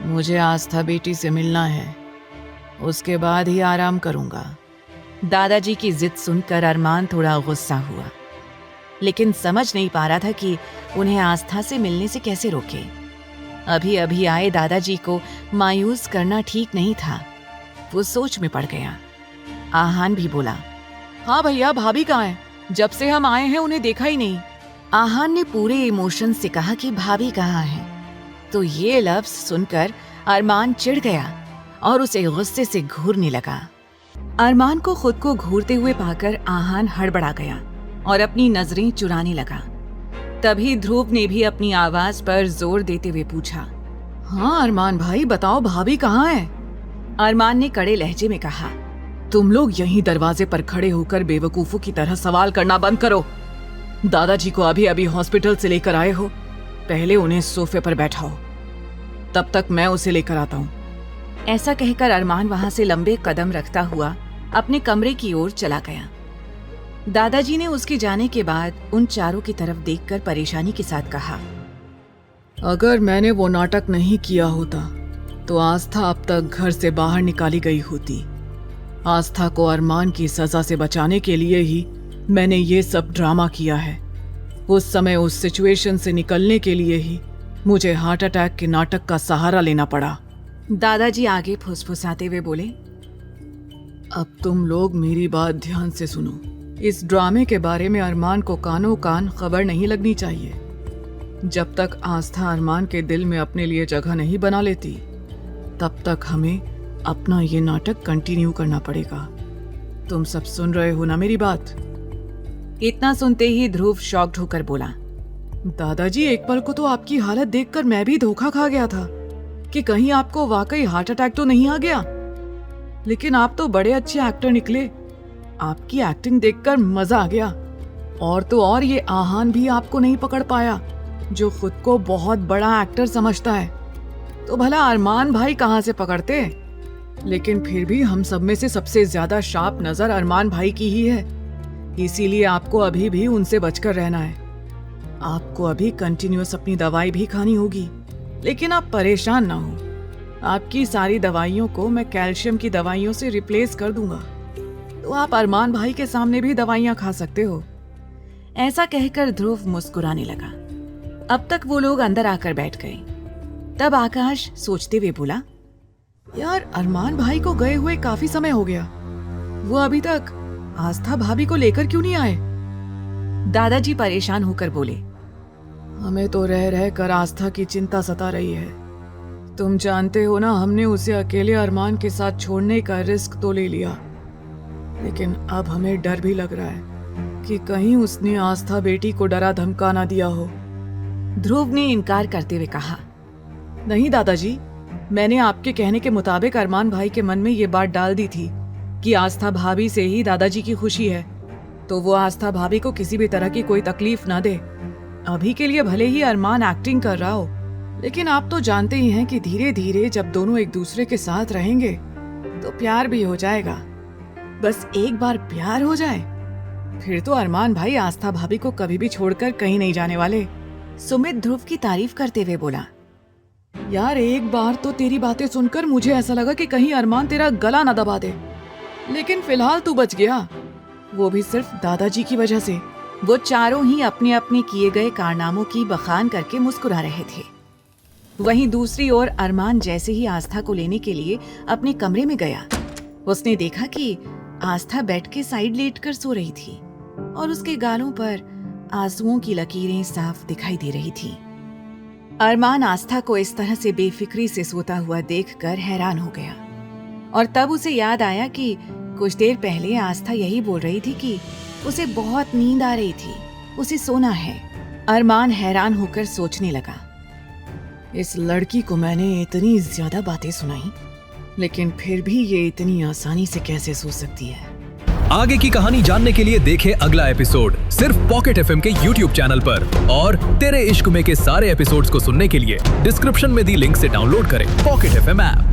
मुझे आस्था बेटी से मिलना है, उसके बाद ही आराम करूंगा। दादाजी की जिद सुनकर अरमान थोड़ा गुस्सा हुआ, लेकिन समझ नहीं पा रहा था कि उन्हें आस्था से मिलने से कैसे रोके। अभी अभी आए दादाजी को मायूस करना ठीक नहीं था। वो सोच में पड़ गया। आहान भी बोला, हाँ भैया, भाभी कहाँ है? जब से हम आए हैं उन्हें देखा ही नहीं। आहान ने पूरे इमोशन से कहा कि भाभी कहाँ है। तो ये लफ्ज सुनकर अरमान चिढ़ गया और उसे गुस्से से घूरने लगा। अरमान को खुद को घूरते हुए पाकर आहान हड़बड़ा गया और अपनी नजरें चुराने लगा। तभी ध्रुव ने भी अपनी आवाज पर जोर देते हुए पूछा, हाँ अरमान भाई, बताओ भाभी कहाँ है? अरमान ने कड़े लहजे में कहा, तुम लोग यहीं दरवाजे पर खड़े होकर बेवकूफों की तरह सवाल करना बंद करो। दादाजी को अभी अभी हॉस्पिटल से लेकर आए हो, पहले उन्हें सोफे पर बैठाओ, तब तक मैं उसे लेकर आता हूँ। ऐसा कहकर अरमान वहां से लंबे कदम रखता हुआ अपने कमरे की ओर चला गया। दादाजी ने उसके जाने के बाद उन चारों की तरफ देखकर परेशानी के साथ कहा, अगर मैंने वो नाटक नहीं किया होता तो आस्था अब तक घर से बाहर निकाली गई होती। आस्था को अरमान की सजा से बचाने के लिए ही मैंने ये सब ड्रामा किया है। उस समय उस सिचुएशन से निकलने के लिए ही मुझे हार्ट अटैक के नाटक का सहारा लेना पड़ा। दादाजी आगे फुसफुसाते हुए बोले, अब तुम लोग मेरी बात ध्यान से सुनो। इस ड्रामे के बारे में अरमान को कानों कान खबर नहीं लगनी चाहिए। जब तक आस्था अरमान के दिल में अपने लिए जगह नहीं बना लेती, तब तक हमें अपना ये नाटक कंटिन्यू करना पड़ेगा। तुम सब सुन रहे हो ना मेरी बात? इतना सुनते ही ध्रुव शॉक्ड होकर बोला, दादाजी, एक पल को तो आपकी हालत देखकर मैं भी धोखा खा गया था कि कहीं आपको वाकई हार्ट अटैक तो नहीं आ गया। लेकिन आप तो बड़े अच्छे एक्टर निकले। आपकी एक्टिंग देखकर मजा आ गया। और तो और ये आहान भी आपको नहीं पकड़ पाया, जो खुद को बहुत बड़ा एक्टर समझता है। तो भला अरमान भाई कहाँ से पकड़ते? लेकिन फिर भी हम सब में से सबसे ज्यादा शार्प नजर अरमान भाई की ही है। इसीलिए आपको अभी भी उनसे बचकर रहना है। आपको अभी कंटिन्यूअस अपनी दवाई भी खानी होगी, लेकिन आप परेशान ना हो। आपकी सारी दवाइयों को मैं कैल्शियम की दवाइयों से रिप्लेस कर दूंगा, तो आप अरमान भाई के सामने भी दवाइयां खा सकते हो। ऐसा कहकर ध्रुव मुस्कुराने लगा। अब तक वो लोग अंदर आकर बैठ गए। तब आकाश सोचते हुए बोला, यार, अरमान भाई को गए हुए काफी समय हो गया। वो अभी तक आस्था भाभी को लेकर क्यों नहीं आए? दादाजी परेशान होकर बोले, हमें तो रह रह कर आस्था की चिंता सता रही है। तुम जानते हो ना, हमने उसे अकेले अरमान के साथ छोड़ने का रिस्क तो ले लिया, लेकिन अब हमें डर भी लग रहा है कि कहीं उसने आस्था बेटी को डरा धमका ना दिया हो। ध्रुव ने इनकार करते हुए कहा, नहीं दादाजी, मैंने आपके कहने के मुताबिक अरमान भाई के मन में ये बात डाल दी थी कि आस्था भाभी से ही दादाजी की खुशी है, तो वो आस्था भाभी को किसी भी तरह की कोई तकलीफ ना दे। अभी के लिए भले ही अरमान एक्टिंग कर रहा हो, लेकिन आप तो जानते ही हैं कि धीरे धीरे जब दोनों एक दूसरे के साथ रहेंगे तो प्यार भी हो जाएगा। बस एक बार प्यार हो जाए, फिर तो अरमान भाई आस्था भाभी को कभी भी छोड़कर कहीं नहीं जाने वाले। सुमित ध्रुव की तारीफ करते हुए बोला, यार, एक बार तो तेरी बातें सुनकर मुझे ऐसा लगा कि कहीं अरमान तेरा गला ना दबा दे, लेकिन फिलहाल तू बच गया, वो भी सिर्फ दादाजी की वजह से। वो चारों ही अपने अपने किए गए कारनामों की बखान करके मुस्कुरा रहे थे। वहीं दूसरी ओर अरमान जैसे ही आस्था को लेने के लिए अपने कमरे में गया, उसने देखा कि आस्था बेड के साइड लेटकर सो रही थी और उसके गालों पर आंसुओं की लकीरें साफ दिखाई दे रही थी। अरमान आस्था को इस तरह से बेफिक्री से सोता हुआ देखकर हैरान हो गया और तब उसे याद आया कि कुछ देर पहले आस्था यही बोल रही थी कि उसे बहुत नींद आ रही थी, उसे सोना है। अरमान हैरान होकर सोचने लगा, इस लड़की को मैंने इतनी ज्यादा बातें सुनाई, लेकिन फिर भी ये इतनी आसानी से कैसे सो सकती है। आगे की कहानी जानने के लिए देखें अगला एपिसोड सिर्फ पॉकेट एफएम के YouTube चैनल पर, और तेरे इश्क में के सारे एपिसोड्स को सुनने के लिए डिस्क्रिप्शन में दी लिंक से डाउनलोड करें पॉकेट एफएम ऐप।